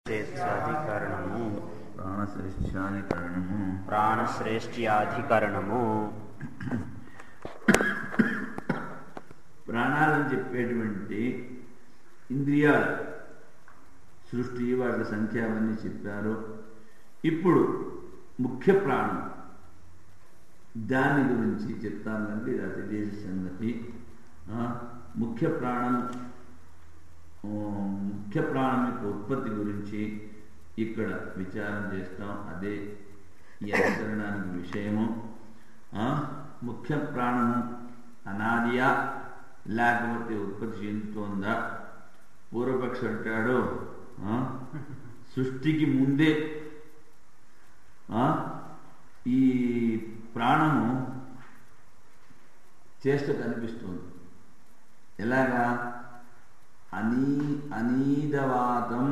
శ్రేష్ఠ్యాధికరణము ప్రాణశ్రేష్ఠ్యాధికరణము ప్రాణశ్రేష్ఠ్యాధికరణము ప్రాణాలను చెప్పేటువంటి ఇంద్రియాలు సృష్టి వాటి సంఖ్య అవన్నీ చెప్పారు. ఇప్పుడు ముఖ్య ప్రాణం దాని గురించి చెప్తాను కనుక ఇది అతి దేశ సంగతి. ముఖ్య ప్రాణం యొక్క ఉత్పత్తి గురించి ఇక్కడ విచారం చేస్తాం. అదే ఈ అధికరణానికి విషయము. ముఖ్య ప్రాణము అనాదియా లేకపోతే ఉత్పత్తి చెందుతోందా? పూర్వపక్ష అంటాడు సృష్టికి ముందే ఈ ప్రాణము చేష్ట కనిపిస్తుంది. ఎలాగా? అనీదవాతం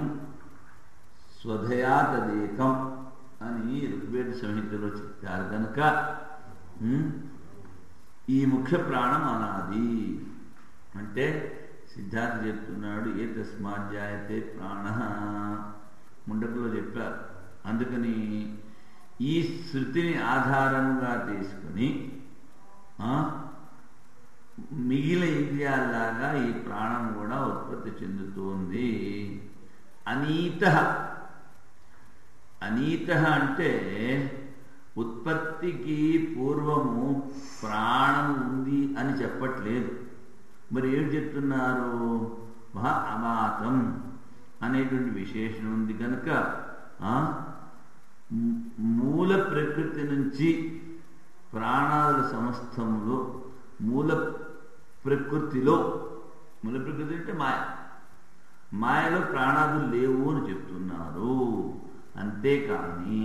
స్వధయా తదేకం అని ఋగ్వేద సంహితలో చెప్పారు కనుక ఈ ముఖ్య ప్రాణం అనాది అంటే సిద్ధార్థ చెప్తున్నాడు ఏ తస్మాజ్జాయతే ప్రాణ ముండకులో చెప్పారు. అందుకని ఈ శృతిని ఆధారంగా తీసుకుని మిగిలిన ఇంద్రియాల్లాగా ఈ ప్రాణం కూడా ఉత్పత్తి చెందుతోంది. అనీత అంటే ఉత్పత్తికి పూర్వము ప్రాణం ఉంది అని చెప్పట్లేదు. మరి ఏం చెప్తున్నారు? అవాతం అనేటువంటి విశేషణం ఉంది కనుక మూల ప్రకృతి నుంచి ప్రాణాల సమస్తములో మూల ప్రకృతి అంటే మాయలో ప్రాణాదులు లేవు అని చెప్తున్నారు. అంతేకాని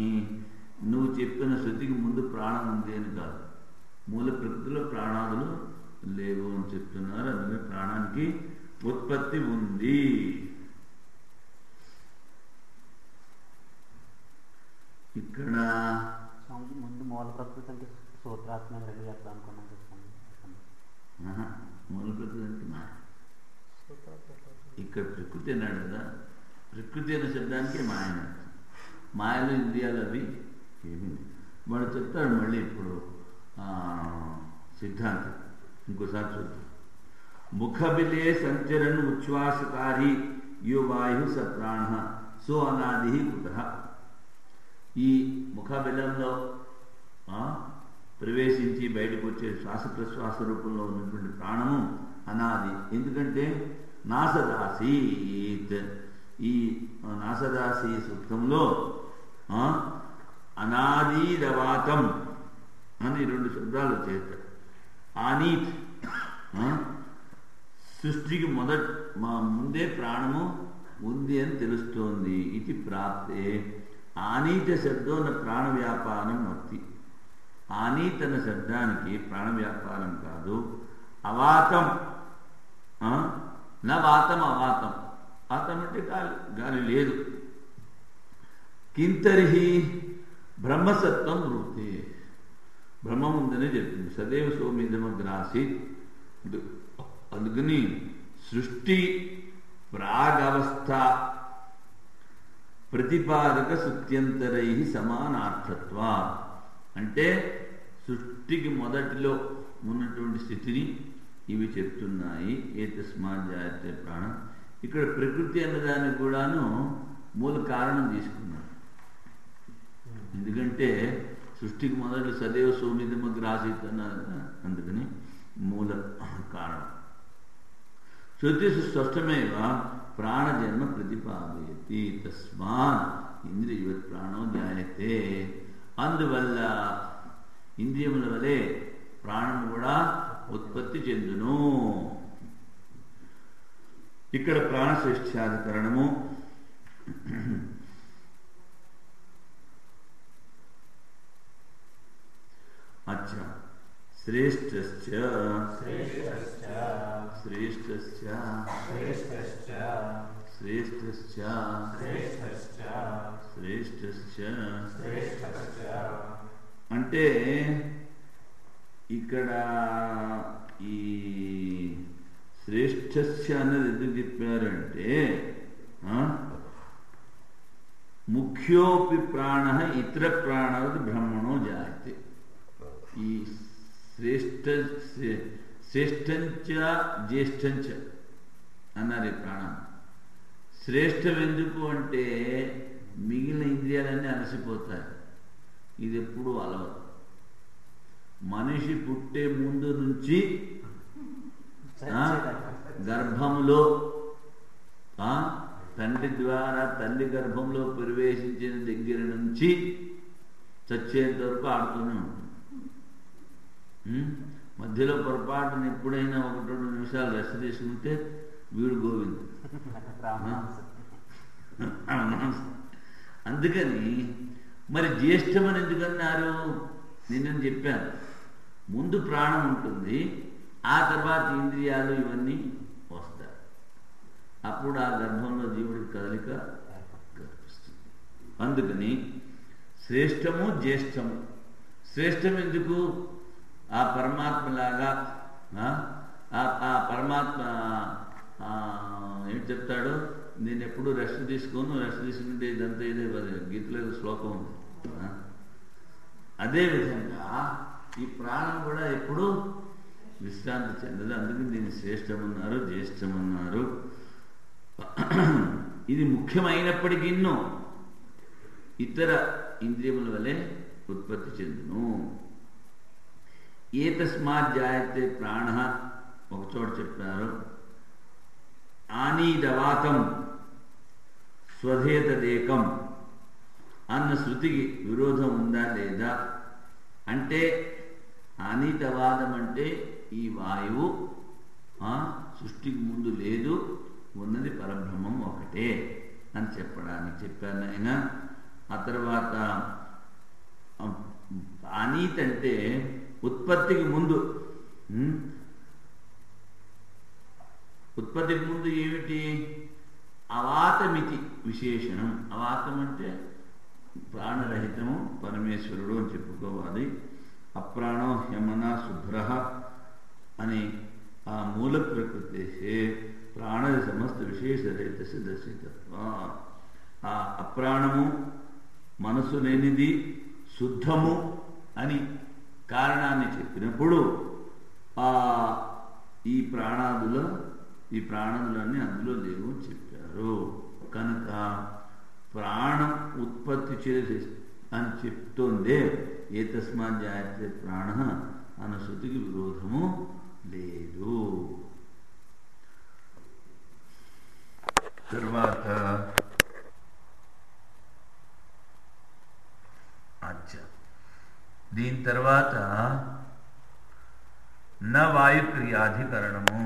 నువ్వు చెప్పిన శృతికి ముందు ప్రాణం ఉంది అని కాదు. మూల ప్రకృతిలో ప్రాణాదులు లేవు అని చెప్తున్నారు. అందుకని ప్రాణానికి ఉత్పత్తి ఉంది. ఇక్కడ ముందు మూల ప్రకృతి అంటే సూత్రాత్మ రెడీ చేద్దాం అనుకున్నాను. మూల ప్రకృతి అంటే ఇక్కడ ప్రకృతి అన్నాడు కదా. ప్రకృతి అనే శబ్దానికి మాయ. మాయలు ఇంద్రియాలు అవి ఏమి వాడు చెప్తాడు. మళ్ళీ ఇప్పుడు సిద్ధాంతం ఇంకోసారి చూద్దాం. ముఖబిలే సంచరన్ ఉచ్ఛ్వాసకారి యో వాయు స ప్రాణ సో అనాది కుత. ఈ ముఖబిలంలో ప్రవేశించి బయటకు వచ్చే శ్వాస ప్రశ్వాస రూపంలో ఉన్నటువంటి ప్రాణము అనాది. ఎందుకంటే నాసదాసీత్. ఈ నాసదాసీ సూక్తంలో అనాదిరవాతం అని రెండు శబ్దాలు చేస్తాడు. ఆనీత్ సృష్టికి ముందే ప్రాణము ఉంది అని తెలుస్తోంది. ఇది ప్రాప్తే ఆనీత శబ్దం నా ప్రాణ వ్యాపారం అత్తి. ఆనీత అన్న శబ్దానికి ప్రాణ వ్యాపారం కాదు. అవాతం నా వాతం అవాతం. వాతం అంటే గాలి లేదు. కింతరిహి బ్రహ్మసత్వం వృత్తి. బ్రహ్మం ఉందనే చెప్తుంది. సదైవ సోమిదమగ్రాసి. అందుకని సృష్టి ప్రాగవస్థ ప్రతిపాదక సుత్యంతరై సమానార్థత్వ అంటే సృష్టికి మొదటిలో ఉన్నటువంటి స్థితిని ఇవి చెప్తున్నాయి. ఏ తస్మాత్ జాయతే ప్రాణం. ఇక్కడ ప్రకృతి అన్నదానికి కూడాను మూల కారణం తీసుకున్నాడు. ఎందుకంటే సృష్టికి మొదటి సదైవ సౌమిదమగ్రాసీత్ అన్నారు. అందుకని మూల కారణం. శృతి స్పష్టమేవ ప్రాణజన్మ ప్రతిపాదయతి. తస్మాత్ ఇంద్రియవత్ ప్రాణో జాయతే. అందువల్ల ఇంద్రియముల వలె ప్రాణం కూడా ఉత్పత్తి చెందును. ఇక్కడ ప్రాణశ్రేష్ఠ్యాధికరణము. అచ్చా శ్రేష్ఠశ్చ శ్రేష్ఠశ్చ శ్రేష్ఠశ్చ శ్రేష్ఠశ్చ అంటే ఇక్కడ ఈ శ్రేష్ఠస్య అన్నది ఎందుకు చెప్పారంటే ముఖ్యోపి ప్రాణ ఇతర ప్రాణవత్ బ్రహ్మణో జాయతే. ఈ శ్రేష్టంచ జ్యేష్ఠంచ అన్నారు ఈ ప్రాణం. శ్రేష్టం ఎందుకు అంటే మిగిలిన ఇంద్రియాలన్నీ అలసిపోతాయి. ఇది ఎప్పుడూ అలవదు. మనిషి పుట్టే ముందు నుంచి గర్భంలో తండ్రి ద్వారా తల్లి గర్భంలో ప్రవేశించిన దగ్గర నుంచి చచ్చేంత వరకు ఆడుతూనే ఉంటుంది. మధ్యలో పొరపాటున ఎప్పుడైనా 1-2 నిమిషాలు రెస్ట్ తీసుకుంటే వీడు గోవిందు. అందుకని మరి జ్యేష్ఠమని ఎందుకన్నారు? నేను చెప్పాను, ముందు ప్రాణం ఉంటుంది, ఆ తర్వాత ఇంద్రియాలు ఇవన్నీ వస్తాయి. అప్పుడు ఆ గర్భంలో జీవుడికి కదలిక కనిపిస్తుంది. అందుకని శ్రేష్టము జ్యేష్ఠము. శ్రేష్టం ఎందుకు? ఆ పరమాత్మలాగా ఆ పరమాత్మ ఏం చెప్తాడు, నేను ఎప్పుడు రెస్ట్ తీసుకోను, రెస్ట్ తీసుకుంటే ఇదంతా ఇదే గీతలో ఏదో శ్లోకం ఉంది. అదేవిధంగా ఈ ప్రాణం కూడా ఎప్పుడు విశ్రాంతి చెందదు. అందుకని దీన్ని శ్రేష్టమన్నారు, జ్యేష్ఠమన్నారు. ఇది ముఖ్యమైనప్పటికీ ఇతర ఇంద్రియముల వలె ఉత్పత్తి చెందును. ఏ తస్మాత్ జాయతే ప్రాణ ఒకచోట చెప్పారు. ఆనీదవాతం స్వధేతదేకం అన్న శృతికి విరోధం ఉందా లేదా అంటే, ఆనీతవాదం అంటే ఈ వాయువు సృష్టికి ముందు లేదు, ఉన్నది పరబ్రహ్మం ఒకటే అని చెప్పడానికి చెప్పాను ఆయన. ఆ తర్వాత ఆనీత్ అంటే ఉత్పత్తికి ముందు. ఉత్పత్తికి ముందు ఏమిటి? అవాతమితి విశేషణం. అవాతం అంటే ప్రాణరహితము, పరమేశ్వరుడు అని చెప్పుకోవాలి. అప్రాణో హ్యమన శుభ్ర అని ఆ మూల ప్రకృతి ప్రాణ సమస్త విశేషరహిత దర్శితత్వ. ఆ అప్రాణము మనసు లేనిది, శుద్ధము అని కారణాన్ని చెప్పినప్పుడు ఈ ప్రాణాదులన్నీ అందులో లేవు అని చెప్పారు. కనుక ప్రాణం ఉత్పత్తి చేసి అని చెప్తోందే ఏ తస్మాత్ జాయతే ప్రాణ అన్న శృతికి విరోధము లేదు. తర్వాత దీని తర్వాత న వాయుక్రియాధికరణము.